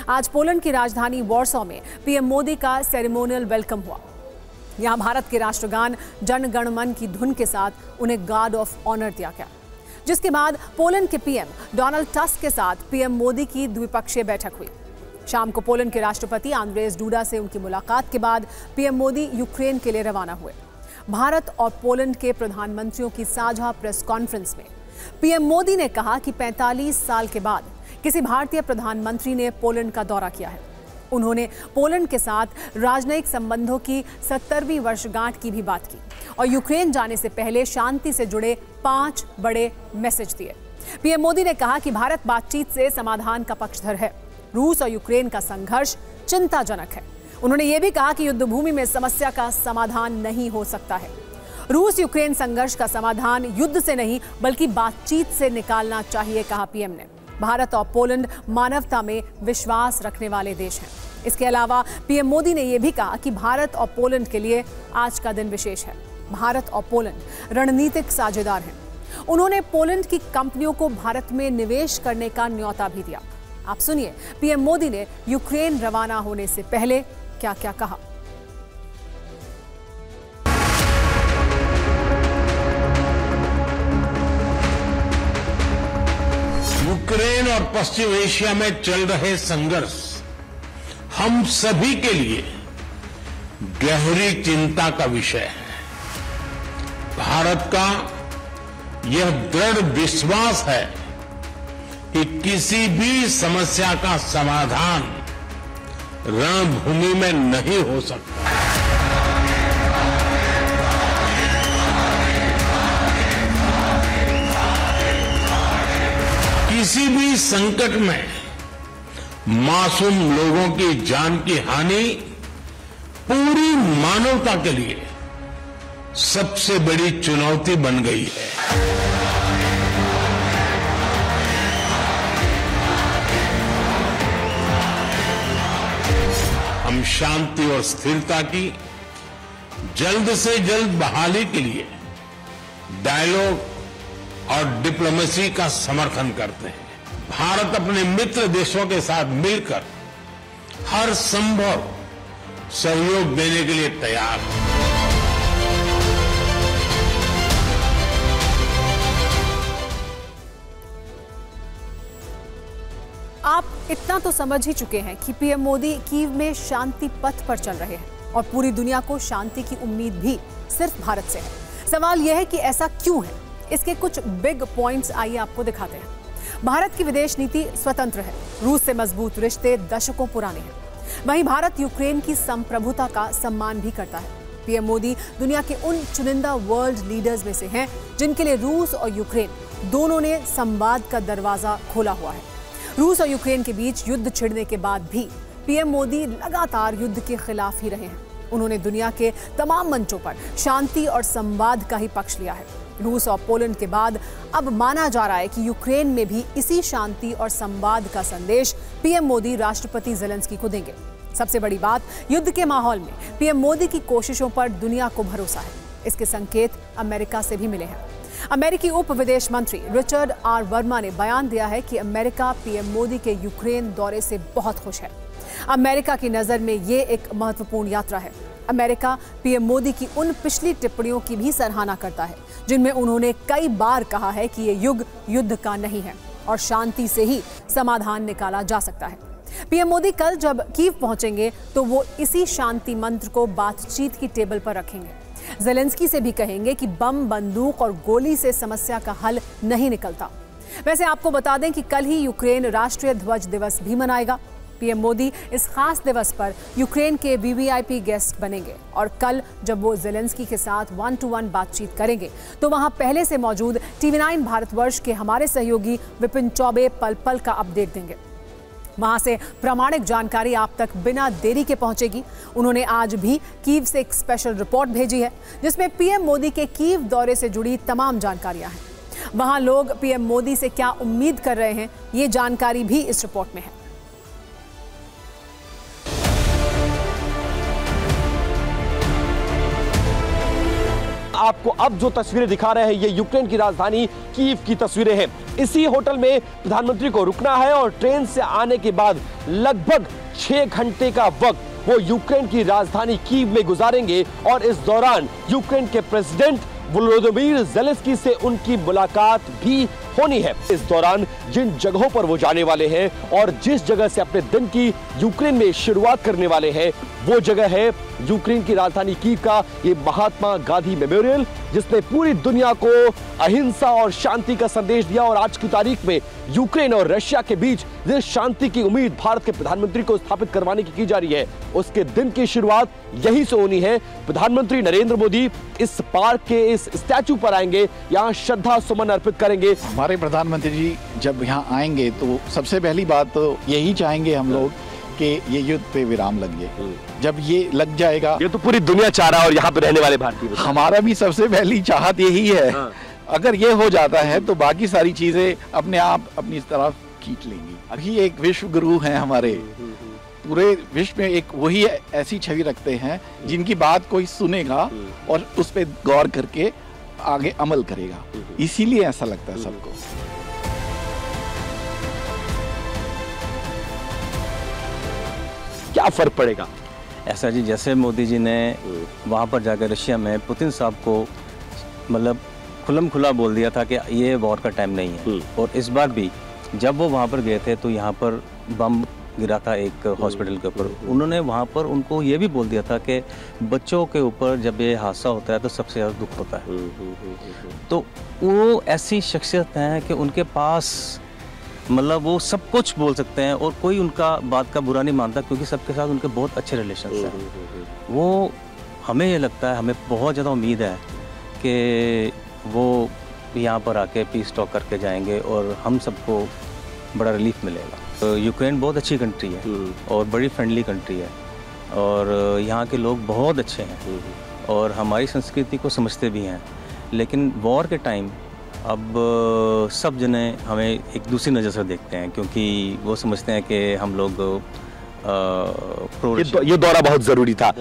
आज पोलैंड की राजधानी वॉर्सो में पीएम मोदी का सेरेमोनियल वेलकम हुआ। यहां भारत के राष्ट्रगान जन गण मन की धुन के साथ उन्हें गार्ड ऑफ ऑनर दिया गया, जिसके बाद पोलैंड के पीएम डोनाल्ड टस्क के साथ पीएम मोदी की द्विपक्षीय बैठक हुई। शाम को पोलैंड के राष्ट्रपति आंद्रेस डूडा से उनकी मुलाकात के बाद पीएम मोदी यूक्रेन के लिए रवाना हुए। भारत और पोलैंड के प्रधानमंत्रियों की साझा प्रेस कॉन्फ्रेंस में पीएम मोदी ने कहा कि 45 साल के बाद किसी भारतीय प्रधानमंत्री ने पोलैंड का दौरा किया है। उन्होंने पोलैंड के साथ राजनयिक संबंधों की 70वीं वर्षगांठ की भी बात की और यूक्रेन जाने से पहले शांति से जुड़े 5 बड़े मैसेज दिए। पीएम मोदी ने कहा कि भारत बातचीत से समाधान का पक्षधर है। रूस और यूक्रेन का संघर्ष चिंताजनक है। उन्होंने ये भी कहा कि युद्ध भूमि में समस्या का समाधान नहीं हो सकता है। रूस यूक्रेन संघर्ष का समाधान युद्ध से नहीं बल्कि बातचीत से निकालना चाहिए, कहा पीएम ने। भारत और पोलैंड मानवता में विश्वास रखने वाले देश हैं। इसके अलावा पीएम मोदी ने यह भी कहा कि भारत और पोलैंड के लिए आज का दिन विशेष है। भारत और पोलैंड रणनीतिक साझेदार हैं। उन्होंने पोलैंड की कंपनियों को भारत में निवेश करने का न्योता भी दिया। आप सुनिए पीएम मोदी ने यूक्रेन रवाना होने से पहले क्या क्या कहा। यूक्रेन और पश्चिम एशिया में चल रहे संघर्ष हम सभी के लिए गहरी चिंता का विषय है। भारत का यह दृढ़ विश्वास है कि किसी भी समस्या का समाधान रणभूमि में नहीं हो सकता। किसी भी संकट में मासूम लोगों की जान की हानि पूरी मानवता के लिए सबसे बड़ी चुनौती बन गई है। हम शांति और स्थिरता की जल्द से जल्द बहाली के लिए डायलॉग और डिप्लोमेसी का समर्थन करते हैं। भारत अपने मित्र देशों के साथ मिलकर हर संभव सहयोग देने के लिए तैयार है। आप इतना तो समझ ही चुके हैं कि पीएम मोदी कीव में शांति पथ पर चल रहे हैं और पूरी दुनिया को शांति की उम्मीद भी सिर्फ भारत से है। सवाल यह है कि ऐसा क्यों है। इसके कुछ बिग पॉइंट्स आइए आपको दिखाते हैं। भारत की विदेश नीति स्वतंत्र है। रूस से मजबूत रिश्ते दशकों पुराने हैं। वहीं भारत यूक्रेन की संप्रभुता का सम्मान भी करता है। पीएम मोदी दुनिया के उन चुनिंदा वर्ल्ड लीडर्स में से हैं जिनके लिए रूस और यूक्रेन दोनों ने संवाद का दरवाजा खोला हुआ है। रूस और यूक्रेन के बीच युद्ध छिड़ने के बाद भी पीएम मोदी लगातार युद्ध के खिलाफ ही रहे हैं। उन्होंने दुनिया के तमाम मंचों पर शांति और संवाद का ही पक्ष लिया है। रूस और पोलैंड के बाद अब माना जा रहा है कि यूक्रेन में भी इसी शांति और संवाद का संदेश पीएम मोदी राष्ट्रपति ज़ेलेंस्की को देंगे। सबसे बड़ी बात, युद्ध के माहौल में पीएम मोदी की कोशिशों पर दुनिया को भरोसा है। इसके संकेत अमेरिका से भी मिले हैं। अमेरिकी उप विदेश मंत्री रिचर्ड आर वर्मा ने बयान दिया है कि अमेरिका पीएम मोदी के यूक्रेन दौरे से बहुत खुश है। अमेरिका की नजर में ये एक महत्वपूर्ण यात्रा है। अमेरिका पीएम मोदी की उन पिछली टिप्पणियों की भी सराहना करता है जिनमें उन्होंने कई बार कहा है कि ये युग युद्ध का नहीं है और शांति से ही समाधान निकाला जा सकता है। पीएम मोदी कल जब कीव पहुंचेंगे तो वो इसी शांति मंत्र को बातचीत की टेबल पर रखेंगे। ज़ेलेंस्की से भी कहेंगे कि बम, बंदूक और गोली से समस्या का हल नहीं निकलता। वैसे आपको बता दें कि कल ही यूक्रेन राष्ट्रीय ध्वज दिवस भी मनाएगा। पीएम मोदी इस खास दिवस पर यूक्रेन के वीवीआईपी गेस्ट बनेंगे और कल जब वो ज़ेलेंस्की के साथ 1-to-1 बातचीत करेंगे तो वहां पहले से मौजूद TV9 भारतवर्ष के हमारे सहयोगी विपिन चौबे पल पल का अपडेट देंगे। वहां से प्रामाणिक जानकारी आप तक बिना देरी के पहुंचेगी। उन्होंने आज भी कीव से एक स्पेशल रिपोर्ट भेजी है जिसमें पीएम मोदी के कीव दौरे से जुड़ी तमाम जानकारियां हैं। वहां लोग पीएम मोदी से क्या उम्मीद कर रहे हैं, ये जानकारी भी इस रिपोर्ट में है। आपको अब जो तस्वीरें दिखा रहे हैं ये यूक्रेन की राजधानी कीव की तस्वीरें हैं। इसी होटल में प्रधानमंत्री को रुकना है और ट्रेन से आने के बाद लगभग 6 घंटे का वक्त वो यूक्रेन की राजधानी कीव में गुजारेंगे और इस दौरान यूक्रेन के प्रेसिडेंट वोलोदिमीर ज़ेलेंस्की से उनकी मुलाकात भी होनी है। इस दौरान जिन जगहों पर वो जाने वाले हैं और जिस जगह से अपने दिन की यूक्रेन में शुरुआत करने वाले हैं वो जगह है यूक्रेन की राजधानी कीव का ये महात्मा गांधी मेमोरियल, जिसने पूरी दुनिया को अहिंसा और शांति का संदेश दिया। और आज की तारीख में यूक्रेन और रशिया के बीच जिस शांति की उम्मीद भारत के प्रधानमंत्री को स्थापित करवाने की जा रही है उसके दिन की शुरुआत यहीं से होनी है। प्रधानमंत्री नरेंद्र मोदी इस पार्क के इस स्टैचू पर आएंगे, यहाँ श्रद्धा सुमन अर्पित करेंगे। हमारे प्रधानमंत्री जी जब यहाँ आएंगे तो सबसे पहली बात तो यही चाहेंगे हम लोग कि ये युद्ध पे विराम लगे। जब ये लग जाएगा, ये तो पूरी दुनिया चाह रहा है और यहाँ पे रहने वाले भारतीय, हमारा भी सबसे पहली चाहत यही है। अगर ये हो जाता है तो बाकी सारी चीजें अपने आप अपनी तरफ खींच लेंगी। अभी एक विश्व गुरु हैं हमारे, पूरे विश्व में एक वही ऐसी छवि रखते हैं जिनकी बात कोई सुनेगा और उस पर गौर करके आगे अमल करेगा, इसीलिए ऐसा लगता है सबको। क्या फर्क पड़ेगा? ऐसा जी, जैसे मोदी जी ने वहाँ पर जाकर रशिया में पुतिन साहब को मतलब खुल्लम खुला बोल दिया था कि ये वॉर का टाइम नहीं है, और इस बार भी जब वो वहाँ पर गए थे तो यहाँ पर बम गिरा था एक हॉस्पिटल के ऊपर। उन्होंने वहाँ पर उनको ये भी बोल दिया था कि बच्चों के ऊपर जब ये हादसा होता है तो सबसे ज़्यादा दुख होता है। तो वो ऐसी शख्सियत हैं कि उनके पास मतलब वो सब कुछ बोल सकते हैं और कोई उनका बात का बुरा नहीं मानता, क्योंकि सबके साथ उनके बहुत अच्छे रिलेशन हैं। वो हमें ये लगता है, हमें बहुत ज़्यादा उम्मीद है कि वो यहाँ पर आके पीस टॉक करके जाएंगे और हम सबको बड़ा रिलीफ मिलेगा। तो यूक्रेन बहुत अच्छी कंट्री है और बड़ी फ्रेंडली कंट्री है और यहाँ के लोग बहुत अच्छे हैं और हमारी संस्कृति को समझते भी हैं। लेकिन वॉर के टाइम अब सब जने हमें एक दूसरी नज़र से देखते हैं, क्योंकि वो समझते हैं कि हम लोग ये दौरा बहुत ज़रूरी था।